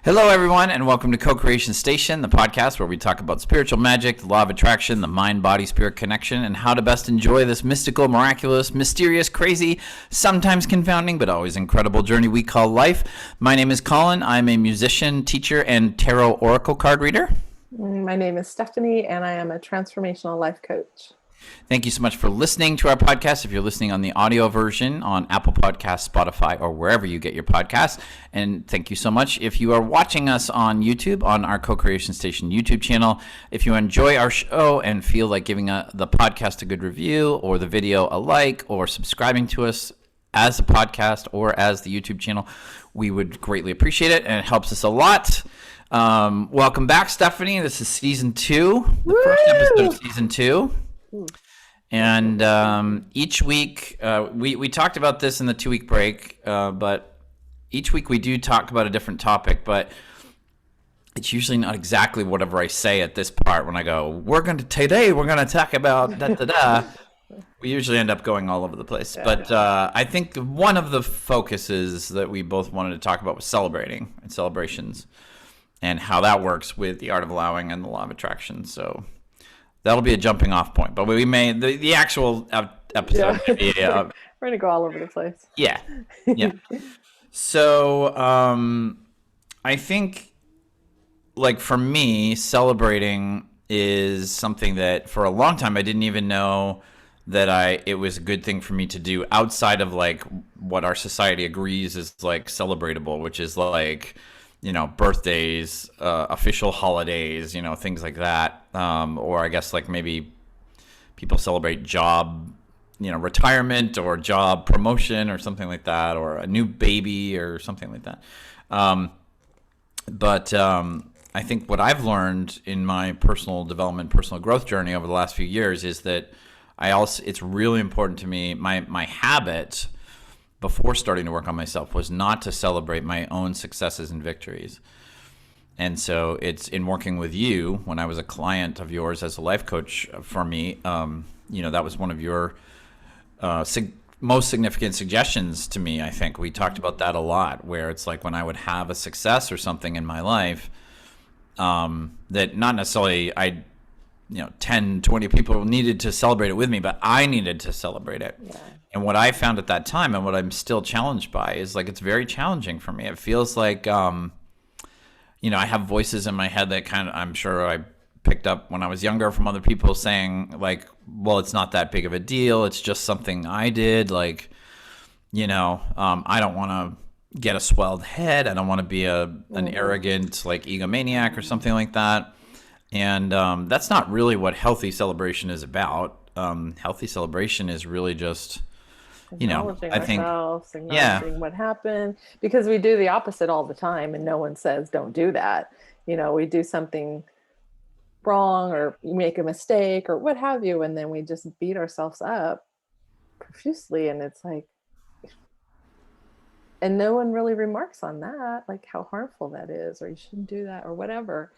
Hello, everyone, and welcome to Co-Creation Station, the podcast where we talk about spiritual magic, the law of attraction, the mind-body-spirit connection, and how to best enjoy this mystical, miraculous, mysterious, crazy, sometimes confounding, but always incredible journey we call life. My name is Collin. I'm a musician, teacher, and tarot oracle card reader. My name is Stephanie, and I am a transformational life coach. Thank you so much for listening to our podcast. If you're listening on the audio version on Apple Podcasts, Spotify, or wherever you get your podcasts. And thank you so much if you are watching us on YouTube, on our Co-Creation Station YouTube channel. If you enjoy our show and feel like giving the podcast a good review, or the video a like, or subscribing to us as a podcast or as the YouTube channel, we would greatly appreciate it, and it helps us a lot. Welcome back, Stephanie. This is season 2, the first episode of season 2. And each week, we talked about this in the 2-week break, but each week we do talk about a different topic, but it's usually not exactly whatever I say at this part when I go, today we're going to talk about da-da-da. We usually end up going all over the place. Yeah. But I think one of the focuses that we both wanted to talk about was celebrating and celebrations and how that works with the art of allowing and the law of attraction. So that'll be a jumping off point, but we may the actual episode. Yeah. Be, we're gonna go all over the place. Yeah. So I think, like, for me, celebrating is something that for a long time I didn't even know that it was a good thing for me to do outside of like what our society agrees is like celebratable, which is like, birthdays, official holidays, things like that. Or I guess like maybe people celebrate job, retirement or job promotion or something like that, or a new baby or something like that. But I think what I've learned in my personal development, personal growth journey over the last few years is that it's really important to me. My habit before starting to work on myself was not to celebrate my own successes and victories. And so it's in working with you, when I was a client of yours as a life coach for me, that was one of your most significant suggestions to me. I think we talked about that a lot, where it's like when I would have a success or something in my life, that not necessarily 10, 20 people needed to celebrate it with me, but I needed to celebrate it. Yeah. And what I found at that time, and what I'm still challenged by, is like it's very challenging for me. It feels like, I have voices in my head that I'm sure I picked up when I was younger from other people saying like, well, it's not that big of a deal. It's just something I did. Like, I don't want to get a swelled head. I don't want to be an arrogant like egomaniac or something like that. And that's not really what healthy celebration is about. Healthy celebration is really just, acknowledging ourselves, acknowledging what happened, because we do the opposite all the time, and no one says don't do that. We do something wrong or make a mistake or what have you, and then we just beat ourselves up profusely, and it's like, and no one really remarks on that, like how harmful that is, or you shouldn't do that or whatever.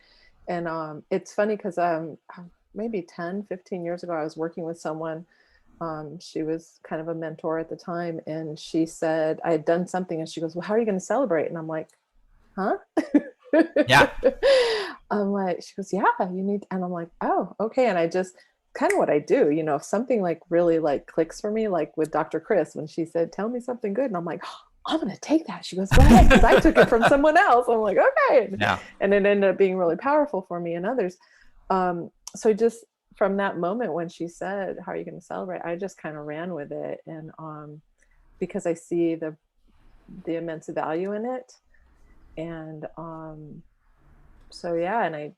And it's funny because maybe 10, 15 years ago, I was working with someone. She was kind of a mentor at the time. And she said, I had done something. And she goes, well, how are you going to celebrate? And I'm like, huh? Yeah. I'm like, she goes, yeah, you need. And I'm like, oh, okay. And I just kind of what I do, if something like really like clicks for me, like with Dr. Chris, when she said, tell me something good. And I'm like, oh, I'm going to take that. She goes, go ahead, because I took it from someone else. I'm like, okay. Yeah. And it ended up being really powerful for me and others. So just from that moment when she said, how are you going to celebrate? I just kind of ran with it. And because I see the immense value in it. And so, yeah. And I,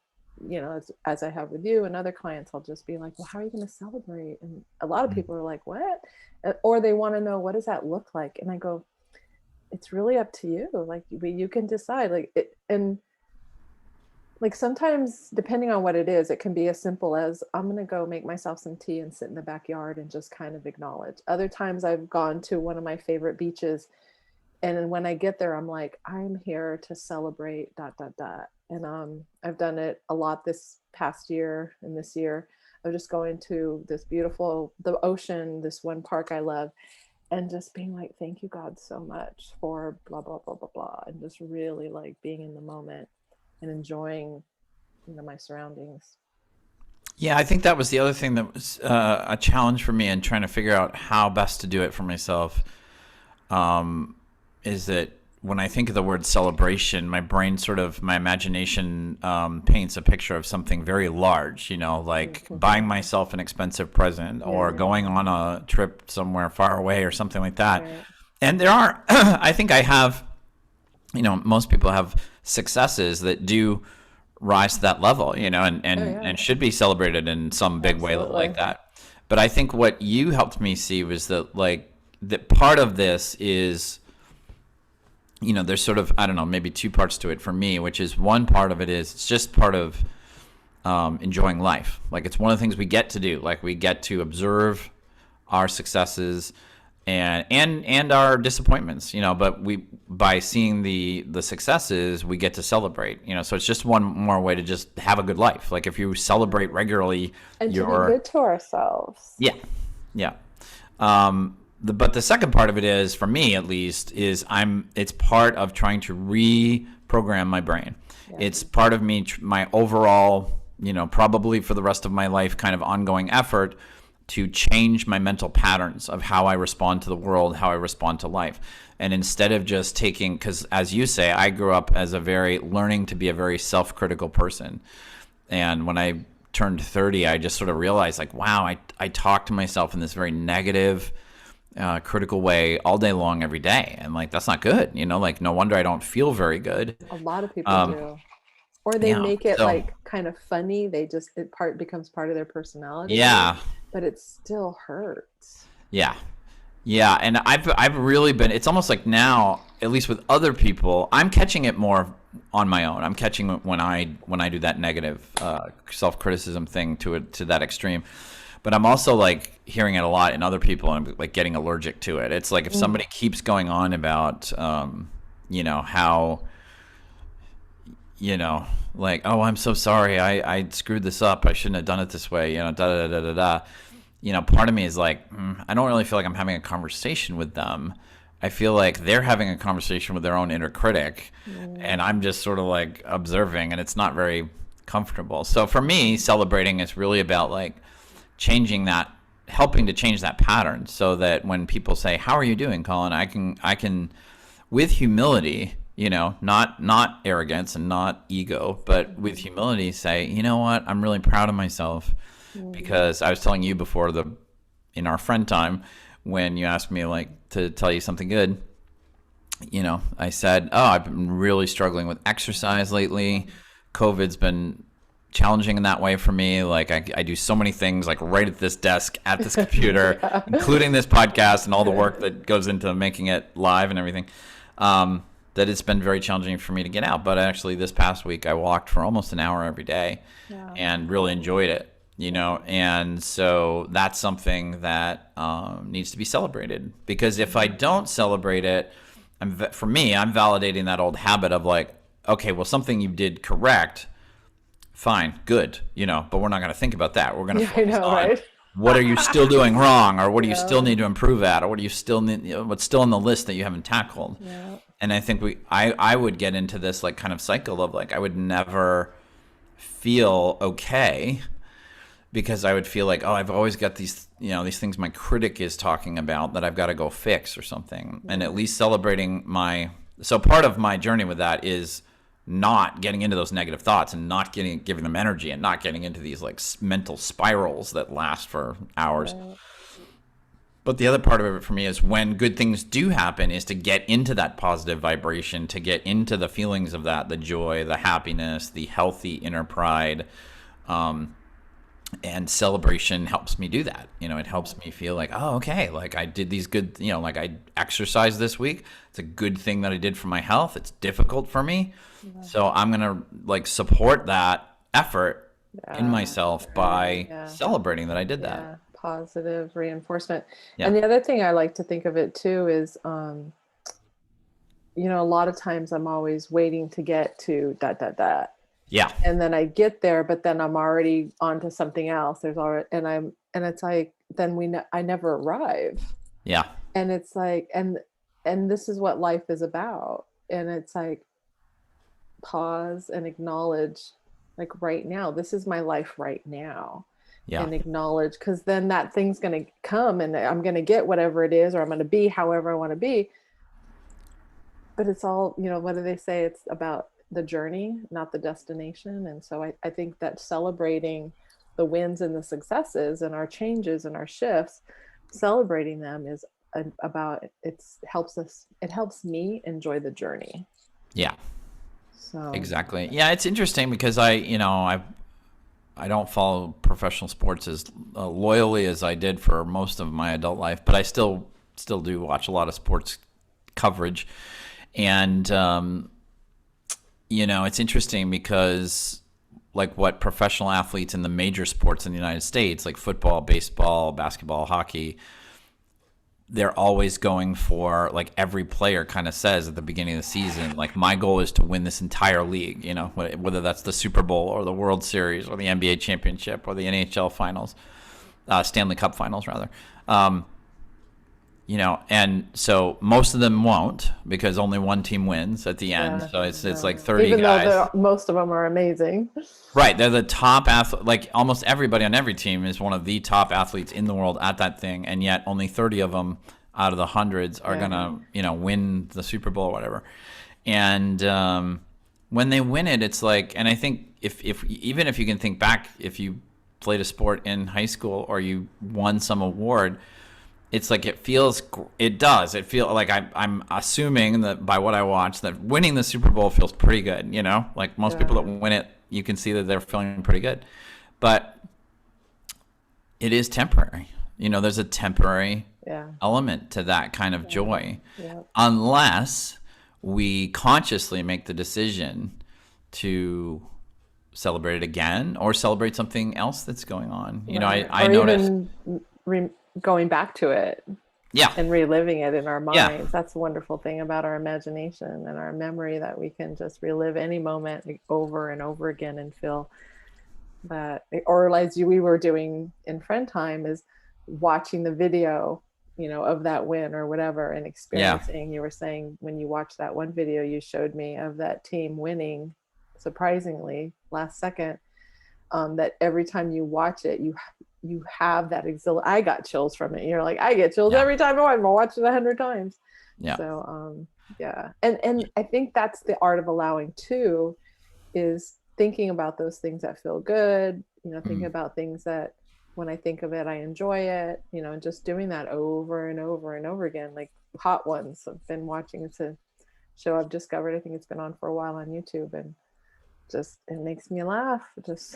as I have with you and other clients, I'll just be like, well, how are you going to celebrate? And a lot of people are like, what? Or they want to know, what does that look like? And I go, it's really up to you. Like you can decide, like it, and like sometimes depending on what it is, it can be as simple as I'm going to go make myself some tea and sit in the backyard and just kind of acknowledge. Other times I've gone to one of my favorite beaches, and when I get there, I'm like, I'm here to celebrate ... And I've done it a lot this past year and this year of just going to this beautiful, the ocean, this one park I love. and just being like, thank you, God, so much for blah, blah, blah, blah, blah. And just really like being in the moment and enjoying, my surroundings. Yeah, I think that was the other thing that was a challenge for me in trying to figure out how best to do it for myself. Is that when I think of the word celebration, my brain my imagination paints a picture of something very large, like buying myself an expensive present or going on a trip somewhere far away or something like that. Right. And there are, I think I have, most people have successes that do rise to that level, and should be celebrated in some big way like that. But I think what you helped me see was that that part of this is, there's sort of, I don't know, maybe two parts to it for me, which is one part of it is it's just part of enjoying life. Like it's one of the things we get to do. Like we get to observe our successes and our disappointments, but by seeing the successes, we get to celebrate, so it's just one more way to just have a good life. Like if you celebrate regularly, and to be good to ourselves. Yeah. But the second part of it is, for me at least, is it's part of trying to reprogram my brain. It's part of my overall, probably for the rest of my life, kind of ongoing effort to change my mental patterns of how I respond to the world, how I respond to life. And instead of just taking, because as you say, I grew up as learning to be a very self-critical person. And when I turned 30, I just sort of realized wow, I talk to myself in this very negative, critical way all day long, every day. And that's not good, no wonder I don't feel very good. A lot of people do. Or they make it kind of funny. It becomes part of their personality. Yeah. But it still hurts. Yeah. And I've really been, it's almost like now, at least with other people, I'm catching it more on my own. I'm catching it when I do that negative self-criticism thing to that extreme. But I'm also hearing it a lot in other people, and I'm getting allergic to it. It's if somebody keeps going on about, how, oh, I'm so sorry, I screwed this up, I shouldn't have done it this way, da da da da da. Part of me is I don't really feel like I'm having a conversation with them. I feel like they're having a conversation with their own inner critic, and I'm just sort of observing, and it's not very comfortable. So for me, celebrating is really about changing that, helping to change that pattern, so that when people say, "How are you doing, Collin?" I can, with humility, not arrogance and not ego, but with humility, say, you know what, I'm really proud of myself, because I was telling you before in our friend time, when you asked me to tell you something good, I said, oh, I've been really struggling with exercise lately. COVID's been challenging in that way for me. I do so many things right at this desk, at this computer, including this podcast and all the work that goes into making it live and everything, that it's been very challenging for me to get out. But actually this past week I walked for almost an hour every day and really enjoyed it, and so that's something that needs to be celebrated, because if I don't celebrate it, for me, I'm validating that old habit of okay, well, something you did correct, fine, good, but we're not going to think about that. We're going to focus on what are you still doing wrong, or what do you still need to improve at, or what do you still need, what's still on the list that you haven't tackled. And I think I would get into this kind of cycle of I would never feel okay, because I would feel oh, I've always got these things my critic is talking about that I've got to go fix or something. And at least celebrating so part of my journey with that is not getting into those negative thoughts and not giving them energy, and not getting into these mental spirals that last for hours. But the other part of it for me is, when good things do happen, is to get into that positive vibration, to get into the feelings of that, the joy, the happiness, the healthy inner pride. And celebration helps me do that. It helps me feel oh, okay, I did these good, I exercised this week. It's a good thing that I did for my health. It's difficult for me. So I'm going to support that effort in myself by celebrating that I did that. Positive reinforcement. And the other thing I like to think of it too is, a lot of times I'm always waiting to get to ... Yeah. And then I get there, but then I'm already onto something else. There's already, and it's then I never arrive. Yeah. And it's like, and this is what life is about. And it's like, pause and acknowledge, like, right now, this is my life right now. Yeah. And acknowledge, because then that thing's going to come and I'm going to get whatever it is, or I'm going to be however I want to be. But it's all, what do they say? It's about the journey, not the destination. And so I think that celebrating the wins and the successes and our changes and our shifts, celebrating them is about, it helps me enjoy the journey. Yeah. So Exactly. Yeah, it's interesting because I don't follow professional sports as loyally as I did for most of my adult life, but I still do watch a lot of sports coverage. And it's interesting because, like, what professional athletes in the major sports in the United States, like football, baseball, basketball, hockey, they're always going for, like, every player kind of says at the beginning of the season, like, my goal is to win this entire league, whether that's the Super Bowl or the World Series or the NBA championship or the NHL finals, Stanley Cup finals rather. And so most of them won't, because only one team wins at the end. So it's like 30 even guys. Though most of them are amazing. Right. They're the top athlete. Like, almost everybody on every team is one of the top athletes in the world at that thing. And yet only 30 of them out of the hundreds are going to, win the Super Bowl or whatever. And when they win it, it's like, and I think even if you can think back, if you played a sport in high school or you won some award, it's like it feels like I'm assuming that by what I watch, that winning the Super Bowl feels pretty good, like most people that win it, you can see that they're feeling pretty good, but it is temporary. There's a temporary element to that kind of joy, unless we consciously make the decision to celebrate it again or celebrate something else that's going on. I noticed going back to it and reliving it in our minds. Yeah. That's the wonderful thing about our imagination and our memory, that we can just relive any moment over and over again and feel that. Or as we were doing in friend time, is watching the video, of that win or whatever, and experiencing. You were saying when you watched that one video you showed me of that team winning surprisingly last second, that every time you watch it, you have that I got chills from it. You're like, I get chills every time I'm watching it 100 times. Yeah. So and I think that's the art of allowing too, is thinking about those things that feel good, thinking about things that when I think of it, I enjoy it, and just doing that over and over and over again. Like Hot Ones, I've been watching. It's a show I've discovered. I think it's been on for a while on YouTube, and just, it makes me laugh. Just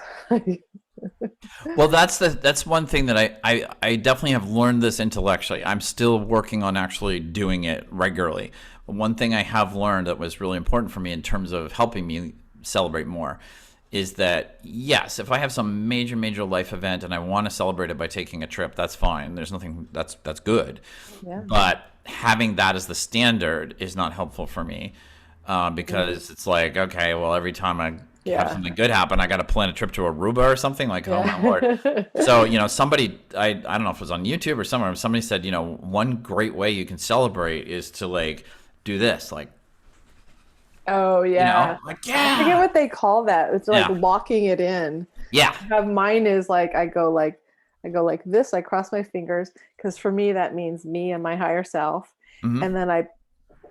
well, that's one thing that I definitely have learned this intellectually. I'm still working on actually doing it regularly. But one thing I have learned that was really important for me in terms of helping me celebrate more is that, yes, if I have some major life event and I want to celebrate it by taking a trip, that's fine. There's nothing, that's good. Yeah. But having that as the standard is not helpful for me, because it's like, okay, well, every time I have something good happen, I got to plan a trip to Aruba or something, like, oh my Lord. So, somebody, I don't know if it was on YouTube or somewhere, somebody said, one great way you can celebrate is to, like, do this, like, oh yeah, I forget what they call that. It's like locking it in. Yeah. Mine is like, I go like this, I cross my fingers, because for me that means me and my higher self. Mm-hmm. And then I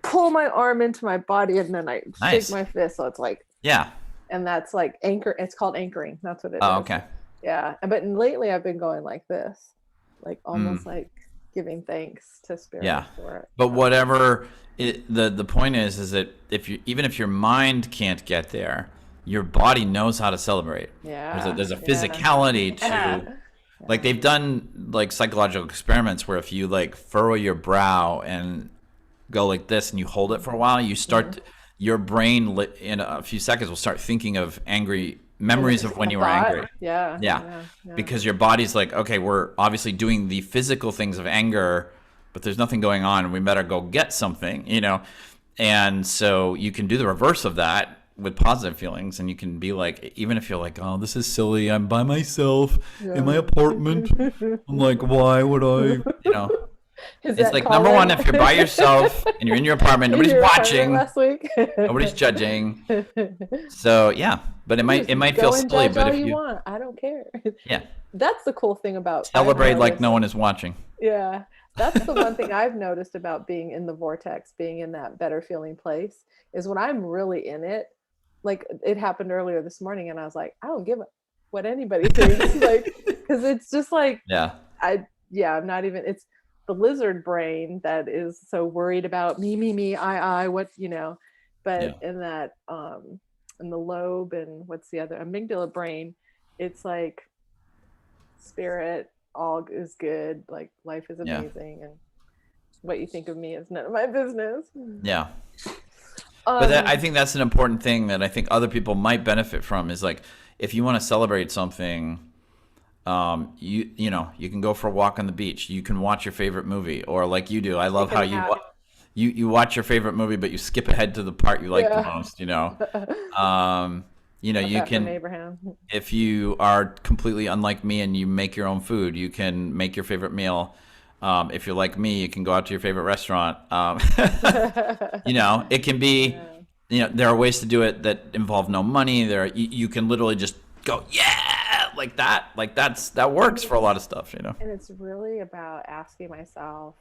pull my arm into my body, and then I shake my fist. So it's like, and that's like anchor. It's called anchoring. That's what it is. Oh, okay. Yeah. But lately I've been going like this, like almost like giving thanks to spirit for it. But whatever the point is that even if your mind can't get there, your body knows how to celebrate. Yeah. There's a physicality to, like, they've done like psychological experiments where if you like furrow your brow and go like this and you hold it for a while, you start your brain in a few seconds will start thinking of angry memories of when you were angry. Yeah. Because your body's like, okay, we're obviously doing the physical things of anger, but there's nothing going on, and we better go get something, And so you can do the reverse of that with positive feelings, and you can be like, even if you're like, oh, this is silly, I'm by myself in my apartment. I'm like, why would I, Is It's that like, number one, Collin? if you're by yourself and you're in your apartment, In nobody's your apartment watching, last week? nobody's judging. So yeah, but it You just might feel go and silly, judge but all if you you, want. I don't care. yeah, That's the cool thing about I've celebrate like no noticed. one is watching. Yeah. That's the one thing I've noticed about being in the vortex, being in that better feeling place, is when I'm really in it. Like it happened earlier this morning, and I was like, I don't give a what anybody thinks. Like, because it's just like Yeah, yeah, I'm not even. It's the lizard brain that is so worried about me, I, what yeah, But in the lobe and what's the other amygdala brain, it's like spirit, all is good, like life is yeah, amazing, and what you think of me is none of my business. yeah. But I um think that's an important thing that I think other people might benefit from is like, if you want to celebrate something, you can go for a walk on the beach. You can watch your favorite movie, or like you do. I love take how a nap. you watch your favorite movie, but you skip ahead to the part you like the Yeah. most. Um, Got you that from can, Abraham. if you are completely unlike me and you make your own food, you can make your favorite meal. If you're like me, you can go out to your favorite restaurant. It can be, Yeah. there are ways to do it that involve no money. You can literally just go, yeah, like that. Like that works for a lot of stuff. And it's really about asking myself,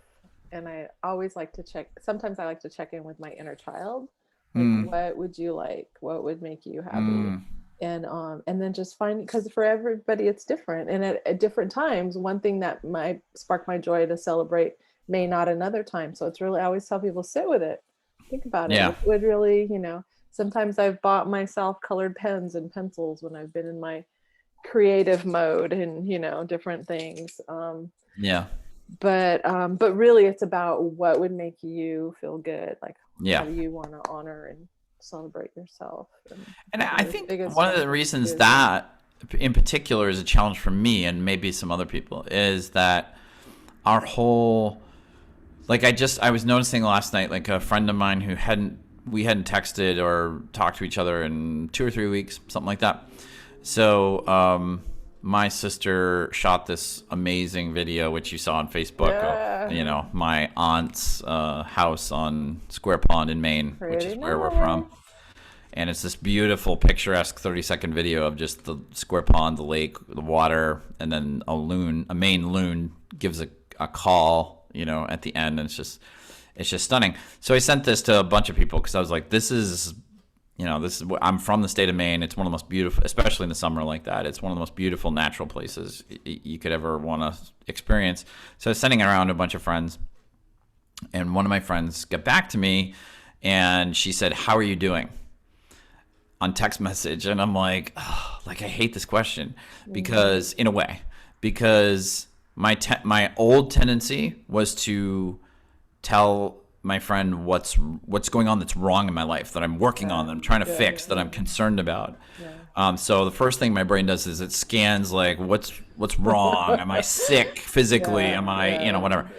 and I always like to check, sometimes I like to check in with my inner child. Like, Mm, what would you like? What would make you happy? mm, And then just find, because for everybody it's different. And at different times, one thing that might spark my joy to celebrate may not another time. So it's really, I always tell people, sit with it. Think about it. yeah, It would really, sometimes I've bought myself colored pens and pencils when I've been in my creative mode and different things, yeah, but really it's about what would make you feel good, like how yeah. do you want to honor and celebrate yourself. And And I the think biggest one of one the reasons is that, in particular, is a challenge for me and maybe some other people is that our whole, like, I was noticing last night, like a friend of mine who we hadn't texted or talked to each other in 2 or 3 weeks, something like that. So my sister shot this amazing video, which you saw on Facebook, of my aunt's house on Square Pond in Maine, which is pretty where we're nice. from. And it's this beautiful, picturesque 30-second video of just the square pond, the lake, the water, and then a Maine loon gives a call, at the end, and it's just stunning. So I sent this to a bunch of people because I was like, I'm from the state of Maine. It's one of the most beautiful, especially in the summer like that. It's one of the most beautiful natural places you could ever want to experience. So I was sending it around to a bunch of friends, and one of my friends got back to me, and she said, "How are you doing?" on text message. And I'm like, oh, like, I hate this question because in a way, because my old tendency was to tell my friend what's going on that's wrong in my life, that I'm working on, that I'm trying to fix, that I'm concerned about. So the first thing my brain does is it scans like, what's wrong? Am I sick physically? Am I, whatever.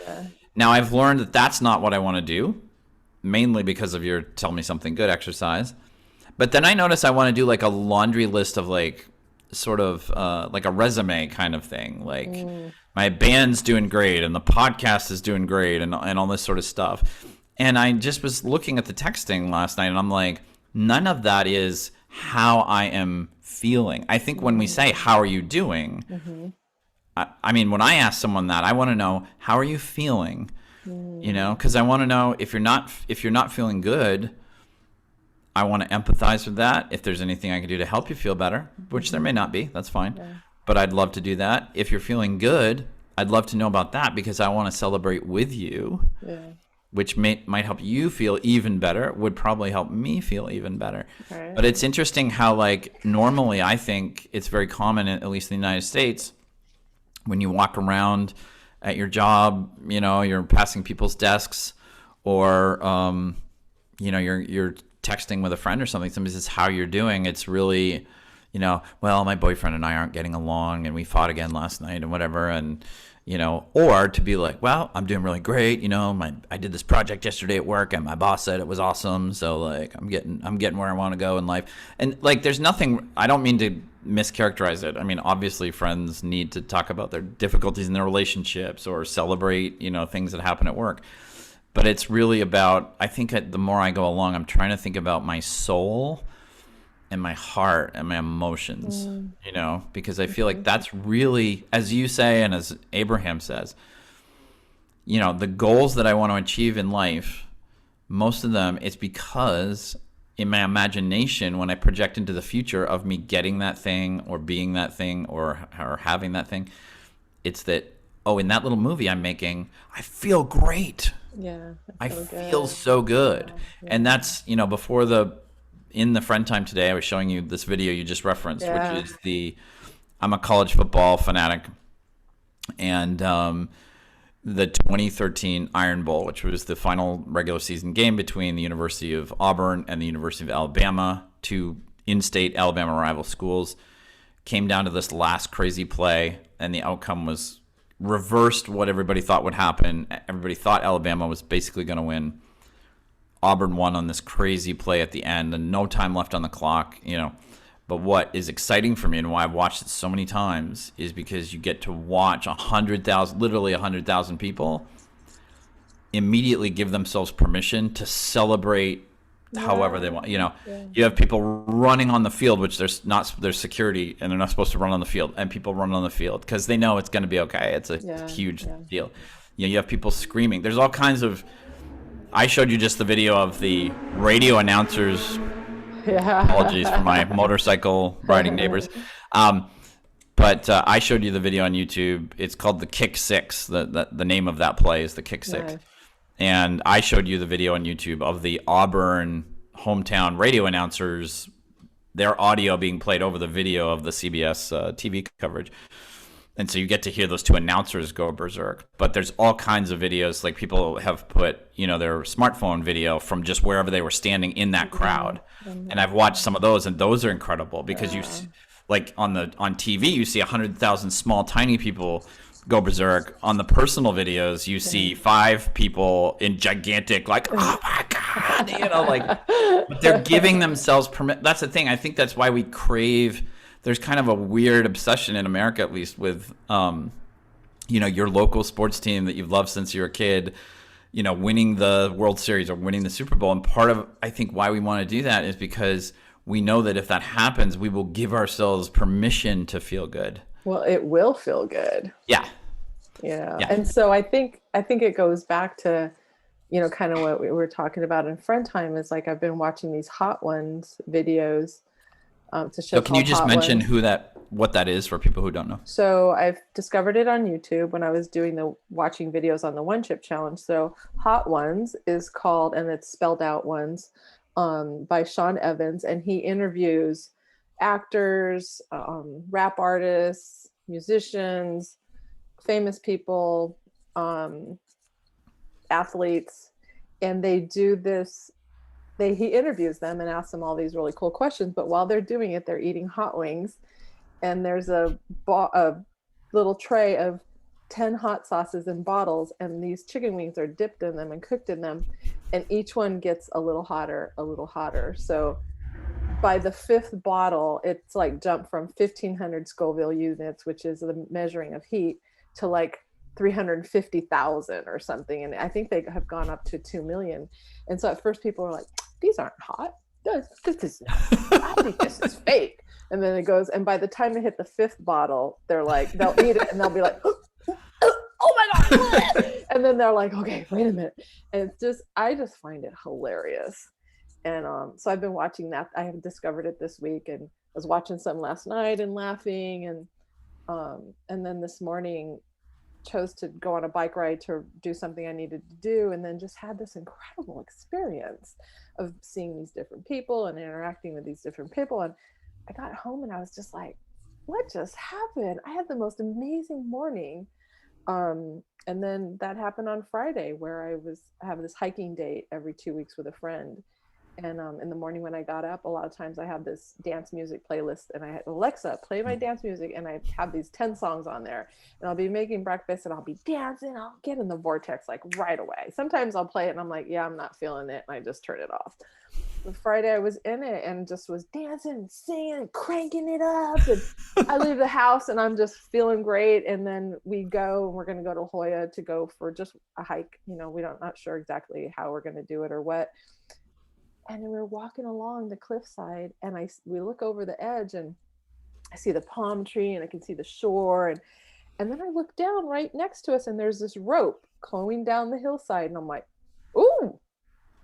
Now I've learned that that's not what I want to do, mainly because of your tell me something good exercise. But then I notice I want to do like a laundry list of like sort of like a resume kind of thing. Like my band's doing great and the podcast is doing great and all this sort of stuff. And I just was looking at the texting last night and I'm like, none of that is how I am feeling. I think when we say, how are you doing? I mean, when I ask someone that, I want to know, how are you feeling? Because I want to know if you're not feeling good, I want to empathize with that. If there's anything I can do to help you feel better, which there may not be, that's fine. But I'd love to do that. If you're feeling good, I'd love to know about that because I want to celebrate with you, which might help you feel even better, would probably help me feel even better. Right. But it's interesting how, like, normally I think it's very common, at least in the United States, when you walk around at your job, you're passing people's desks or, you're texting with a friend or something, somebody says, how you're doing, it's really, well, my boyfriend and I aren't getting along and we fought again last night and whatever. And, or to be like, well, I'm doing really great. I did this project yesterday at work and my boss said it was awesome. So like, I'm getting where I want to go in life. And like, there's nothing, I don't mean to mischaracterize it. I mean, obviously friends need to talk about their difficulties in their relationships or celebrate, things that happen at work. But it's really about, I think the more I go along, I'm trying to think about my soul and my heart and my emotions, because I feel like that's really, as you say, and as Abraham says, the goals that I want to achieve in life, most of them, it's because in my imagination, when I project into the future of me getting that thing or being that thing or having that thing, it's that, in that little movie I'm making, I feel great. Yeah. I feel so good. Yeah. And that's, in the friend time today, I was showing you this video you just referenced, which is I'm a college football fanatic. And the 2013 Iron Bowl, which was the final regular season game between the University of Auburn and the University of Alabama, two in-state Alabama rival schools, came down to this last crazy play, and the outcome was reversed what everybody thought would happen. Everybody thought Alabama was basically going to win. Auburn won on this crazy play at the end and no time left on the clock, But what is exciting for me and why I've watched it so many times is because you get to watch 100,000, literally 100,000 people immediately give themselves permission to celebrate however they want. You have people running on the field, which there's security and they're not supposed to run on the field, and people run on the field because they know it's going to be okay. It's a huge deal. You have people screaming. There's all kinds of. I showed you just the video of the radio announcers. Apologies for my motorcycle riding neighbors. But I showed you the video on YouTube. It's called the Kick Six. The name of that play is the Kick Six. Nice. And I showed you the video on YouTube of the Auburn hometown radio announcers, their audio being played over the video of the CBS TV coverage. And so you get to hear those two announcers go berserk. But there's all kinds of videos, like people have put, their smartphone video from just wherever they were standing in that crowd. And I've watched some of those, and those are incredible because you see, like on TV, you see 100,000 small, tiny people go berserk. On the personal videos, you see 5 people in gigantic, like, oh my God, but they're giving themselves permit. That's the thing. I think that's why we crave. There's kind of a weird obsession in America, at least, with, your local sports team that you've loved since you were a kid, winning the World Series or winning the Super Bowl. And part of, I think, why we want to do that is because we know that if that happens, we will give ourselves permission to feel good. Well, it will feel good. Yeah. And so I think it goes back to, kind of what we were talking about in friend time is like, I've been watching these Hot Ones videos. To show. So can you just mention what that is for people who don't know? So I've discovered it on YouTube when I was doing watching videos on the One Chip Challenge. So Hot Ones is called, and it's spelled out ones, by Sean Evans, and he interviews actors, rap artists, musicians, famous people, athletes, and they do this. He interviews them and asks them all these really cool questions, but while they're doing it, they're eating hot wings, and there's a little tray of 10 hot sauces in bottles, and these chicken wings are dipped in them and cooked in them, and each one gets a little hotter. So by the 5th bottle, it's like jumped from 1,500 Scoville units, which is the measuring of heat, to like 350,000 or something. And I think they have gone up to 2 million. And so at first people are like, these aren't hot. This is not, I think this is fake. And then it goes, and by the time they hit the 5th bottle, they're like, they'll eat it and they'll be like, oh my God. And then they're like, okay, wait a minute. And it's just, I just find it hilarious. And so I've been watching that. I have discovered it this week, and I was watching some last night and laughing. And then this morning chose to go on a bike ride to do something I needed to do, and then just had this incredible experience of seeing these different people and interacting with these different people. And I got home and I was just like, what just happened? I had the most amazing morning. And then that happened on Friday, where I have this hiking date every 2 weeks with a friend. And in the morning when I got up, a lot of times I have this dance music playlist, and I had Alexa play my dance music, and I have these 10 songs on there, and I'll be making breakfast and I'll be dancing. I'll get in the vortex like right away. Sometimes I'll play it and I'm like, yeah, I'm not feeling it, and I just turn it off. Friday I was in it and just was dancing, singing, cranking it up. And I leave the house and I'm just feeling great. And then we go, and we're going to go to Hoya to go for just a hike. You know, not sure exactly how we're going to do it or what. And we're walking along the cliffside, and we look over the edge, and I see the palm tree, and I can see the shore, and then I look down right next to us, and there's this rope going down the hillside, and I'm like, ooh,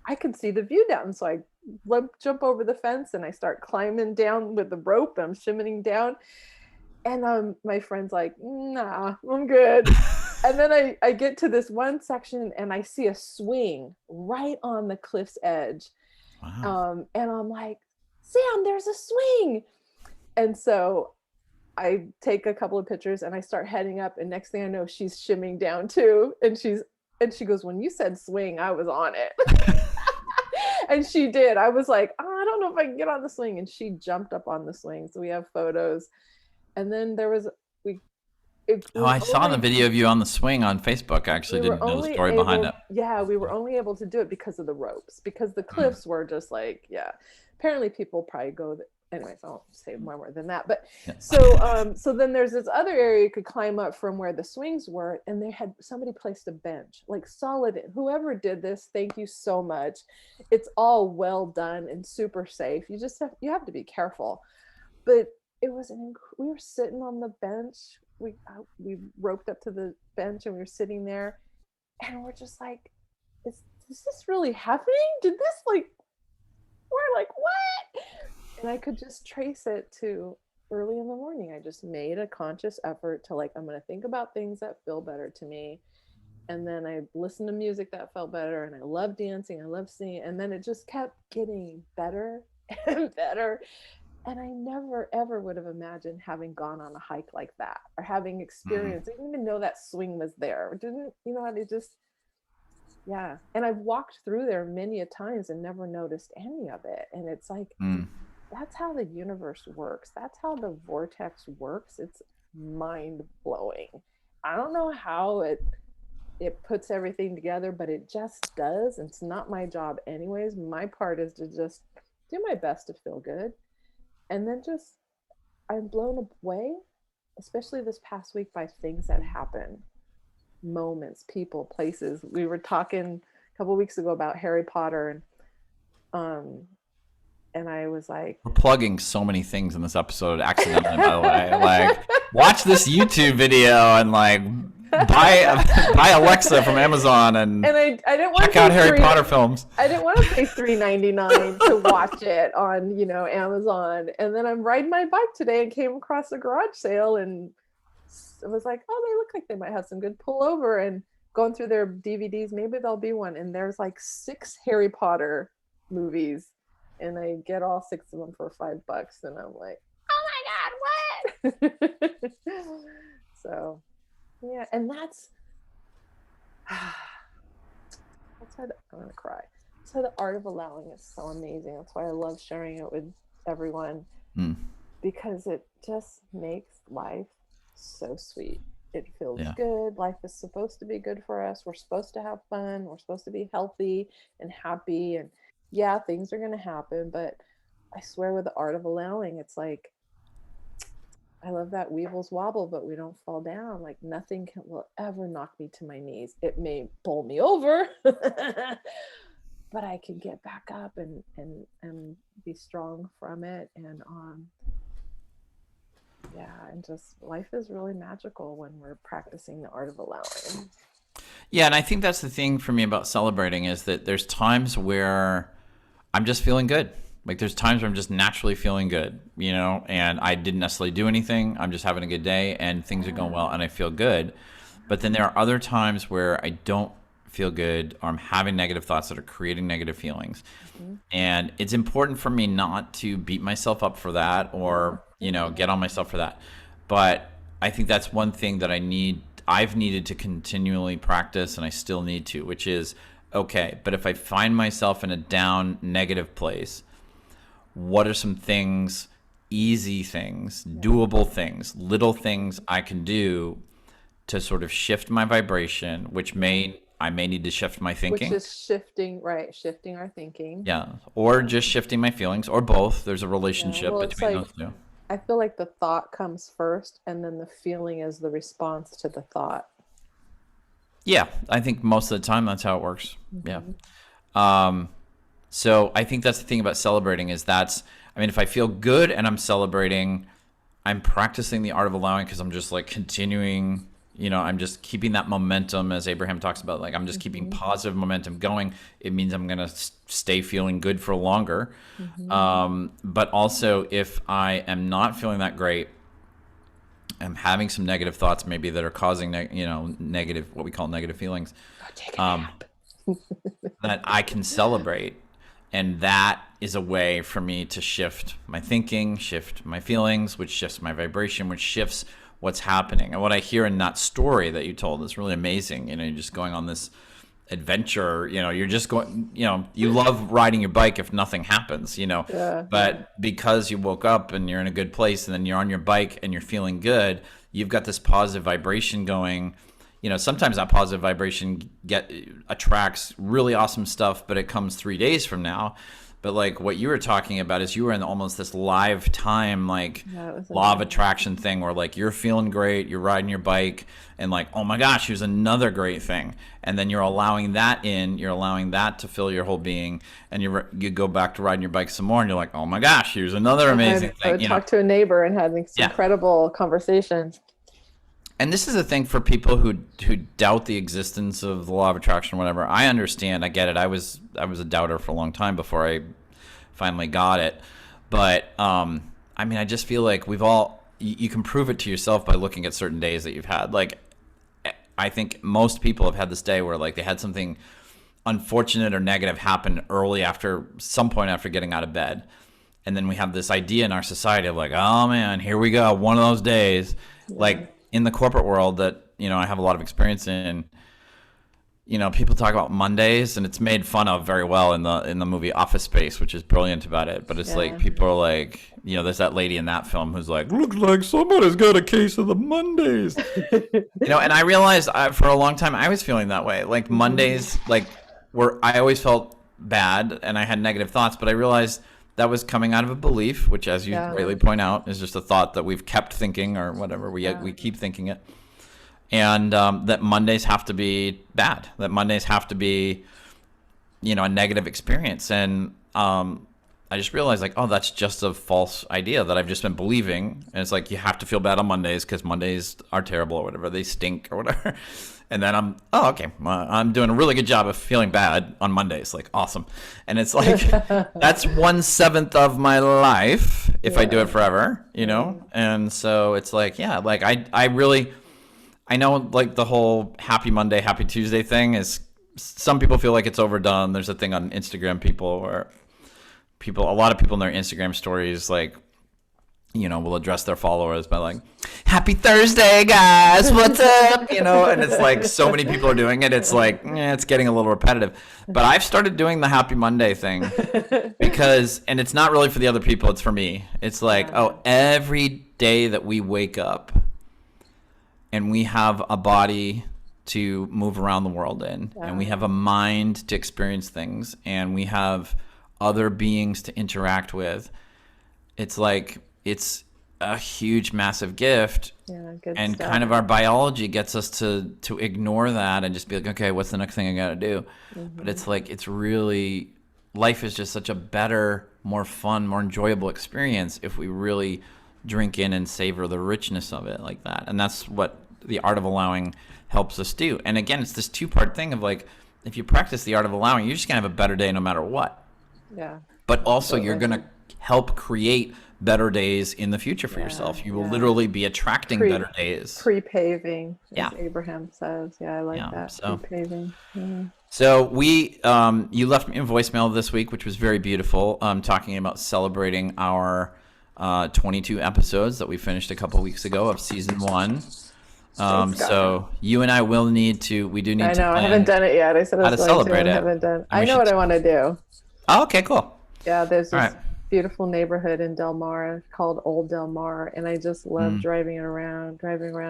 I can see the view down. So I jump over the fence, and I start climbing down with the rope, and I'm shimmying down, and my friend's like, nah, I'm good. And then I get to this one section, and I see a swing right on the cliff's edge. Wow. And I'm like, Sam, there's a swing. And so I take a couple of pictures and I start heading up, and next thing I know, she's shimmying down too. And she goes, when you said swing, I was on it. And she did. I was like, oh, I don't know if I can get on the swing. And she jumped up on the swing. So we have photos. And then there was, I saw the video of you on the swing on Facebook. I actually didn't know the story behind it. Yeah, we were only able to do it because of the ropes, because the cliffs were just like, yeah. Apparently people probably go, anyways, I won't say more than that. But yeah. So then there's this other area you could climb up from where the swings were, and they had somebody placed a bench, like solid. Whoever did this, thank you so much. It's all well done and super safe. You have to be careful. But it was we were sitting on the bench. We roped up to the bench, and we were sitting there, and we're just like, is this really happening? Did this, like, we're like, what? And I could just trace it to early in the morning. I just made a conscious effort to, like, I'm going to think about things that feel better to me. And then I listened to music that felt better, and I love dancing. I love singing. And then it just kept getting better and better. And I never, ever would have imagined having gone on a hike like that, or having experienced, I didn't even know that swing was there. It just, yeah. And I've walked through there many a times and never noticed any of it. And it's like, that's how the universe works. That's how the vortex works. It's mind blowing. I don't know how it puts everything together, but it just does. It's not my job anyways. My part is to just do my best to feel good. And then I'm blown away, especially this past week, by things that happen, moments, people, places. We were talking a couple of weeks ago about Harry Potter, and I was like, we're plugging so many things in this episode accidentally, by the way. Like, watch this YouTube video and, like, buy Alexa from Amazon and I didn't want check out Harry Potter films. I didn't want to pay $3.99 to watch it on, Amazon. And then I'm riding my bike today and came across a garage sale, and I was like, oh, they look like they might have some good pullover, and going through their DVDs, maybe there'll be one. And there's like 6 Harry Potter movies, and I get all 6 of them for $5, and I'm like, oh my God, what? So yeah, and that's why I'm gonna cry. That's why the art of allowing is so amazing. That's why I love sharing it with everyone, because it just makes life so sweet. It feels good. Life is supposed to be good for us. We're supposed to have fun. We're supposed to be healthy and happy. And yeah, things are gonna happen, but I swear, with the art of allowing, it's like, I love that weevils wobble, but we don't fall down. Like, nothing will ever knock me to my knees. It may bowl me over, but I can get back up and be strong from it. And and just life is really magical when we're practicing the art of allowing. Yeah, and I think that's the thing for me about celebrating, is that there's times where I'm just feeling good. Like, there's times where I'm just naturally feeling good, and I didn't necessarily do anything. I'm just having a good day and things are going well and I feel good. But then there are other times where I don't feel good, or I'm having negative thoughts that are creating negative feelings. And it's important for me not to beat myself up for that, or, get on myself for that. But I think that's one thing that I've needed to continually practice, and I still need to, which is, okay, but if I find myself in a down, negative place, what are some things, easy things, doable things, little things I can do to sort of shift my vibration, which may I may need to shift my thinking. Which is shifting, right? Shifting our thinking. Yeah. Or just shifting my feelings, or both. There's a Yeah. relationship Well, it's between like, those two. I feel like the thought comes first and then the feeling is the response to the thought. Yeah. I think most of the time that's how it works. Yeah. So I think that's the thing about celebrating is if I feel good and I'm celebrating, I'm practicing the art of allowing because I'm just like continuing, I'm just keeping that momentum as Abraham talks about. Like I'm just keeping positive momentum going. It means I'm going to stay feeling good for longer. But also if I am not feeling that great, I'm having some negative thoughts maybe that are causing, negative, what we call negative feelings, that I can celebrate. And that is a way for me to shift my thinking, shift my feelings, which shifts my vibration, which shifts what's happening. And what I hear in that story that you told is really amazing. You're just going on this adventure, you're just going, you love riding your bike if nothing happens, but because you woke up and you're in a good place and then you're on your bike and you're feeling good, you've got this positive vibration going. Sometimes that positive vibration attracts really awesome stuff, but it comes 3 days from now. But like what you were talking about is you were in almost this live time, law of attraction thing where like you're feeling great, you're riding your bike and like, oh my gosh, here's another great thing. And then you're allowing that to fill your whole being. And you go back to riding your bike some more and you're like, oh my gosh, here's another amazing thing. I talked to a neighbor and had this incredible conversation. And this is a thing for people who doubt the existence of the law of attraction or whatever. I understand. I get it. I was a doubter for a long time before I finally got it. But, I just feel like you can prove it to yourself by looking at certain days that you've had. Like, I think most people have had this day where, like, they had something unfortunate or negative happen early some point after getting out of bed. And then we have this idea in our society of like, oh, man, here we go. One of those days. Yeah. Like, in the corporate world that, I have a lot of experience in, people talk about Mondays and it's made fun of very well in the movie Office Space, which is brilliant about it. But it's like, people are like, there's that lady in that film who's like, looks like somebody's got a case of the Mondays, and I realized for a long time I was feeling that way. Like Mondays, I always felt bad and I had negative thoughts, but I realized that was coming out of a belief, which, as you rightly point out, is just a thought that we've kept thinking or whatever. We keep thinking it. And that Mondays have to be bad, that Mondays have to be, a negative experience. And I just realized, like, oh, that's just a false idea that I've just been believing. And it's like, you have to feel bad on Mondays because Mondays are terrible or whatever. They stink or whatever. And then I'm doing a really good job of feeling bad on Mondays. Like, awesome. And it's like, that's 1/7 of my life if I do it forever, And so it's like, I know like the whole happy Monday, happy Tuesday thing is, some people feel like it's overdone. There's a thing on Instagram, a lot of people in their Instagram stories, like, will address their followers by like, happy Thursday, guys, what's up? And it's like, so many people are doing it. It's like, it's getting a little repetitive. But I've started doing the happy Monday thing because, and it's not really for the other people, it's for me. It's like, every day that we wake up and we have a body to move around the world in, and we have a mind to experience things, and we have other beings to interact with, it's like, it's a huge, massive gift. And stuff. Kind of our biology gets us to ignore that and just be like, okay, what's the next thing I got to do? But it's like, it's really, life is just such a better, more fun, more enjoyable experience if we really drink in and savor the richness of it like that. And that's what the art of allowing helps us do. And again, it's this two-part thing of like, if you practice the art of allowing, you're just going to have a better day no matter what. Yeah. But also you're going to help create better days in the future for yourself. You will literally be attracting better days. Pre-paving, as Abraham says. I like that. So, pre-paving. So we, you left me a voicemail this week, which was very beautiful, talking about celebrating our 22 episodes that we finished a couple weeks ago of season 1. So you and I will need to, we do need to plan. I haven't done it yet. I said I was how to celebrate it. I haven't done. I know what I want to do. Oh, okay, cool. Yeah, there's this beautiful neighborhood in Del Mar called Old Del Mar, and I just love driving around.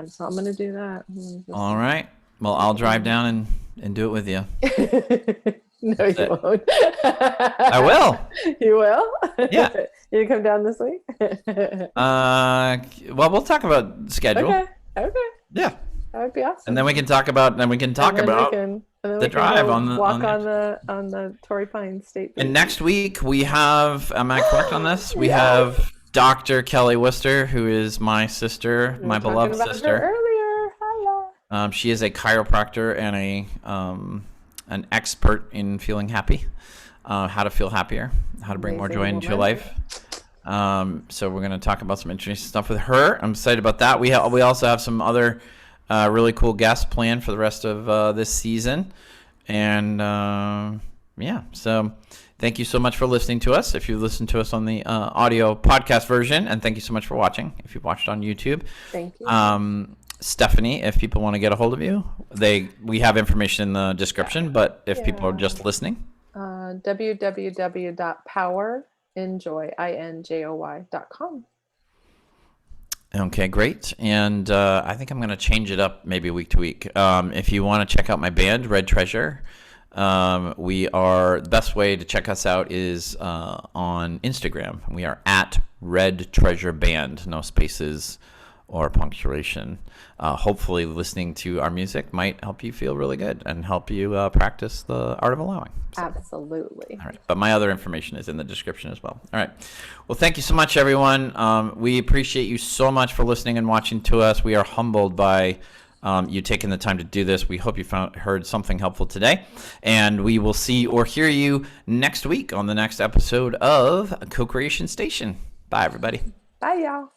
So I'm going to do that. All right. Well, I'll drive down and do it with you. No, you won't. I will. You will? Yeah. You come down this week? Well, we'll talk about schedule. Okay. Yeah. That would be awesome. And then we can talk about the drive on the Torrey Pines State Beach. And next week we have, am I correct on this? We have Dr. Collin Worster, who is my sister, my beloved sister. Her earlier. Hello. She is a chiropractor and an expert in feeling happy, how to feel happier, how to bring more joy into your life. So we're going to talk about some interesting stuff with her. I'm excited about that. We also have some other really cool guests planned for the rest of this season. And so thank you so much for listening to us. If you listened to us on the audio podcast version, and thank you so much for watching. If you've watched on YouTube, thank you. Stephanie, if people want to get a hold of you, we have information in the description, but if people are just listening, www.powerinjoy.com. Okay, great. And I think I'm going to change it up maybe week to week. If you want to check out my band, Red Treasure, the best way to check us out is on Instagram. We are at Red Treasure Band, no spaces or punctuation. Hopefully listening to our music might help you feel really good and help you practice the art of allowing. So, absolutely. All right. But my other information is in the description as well. All right. Well, thank you so much, everyone. We appreciate you so much for listening and watching to us. We are humbled by you taking the time to do this. We hope you heard something helpful today. And we will see or hear you next week on the next episode of Co-Creation Station. Bye, everybody. Bye, y'all.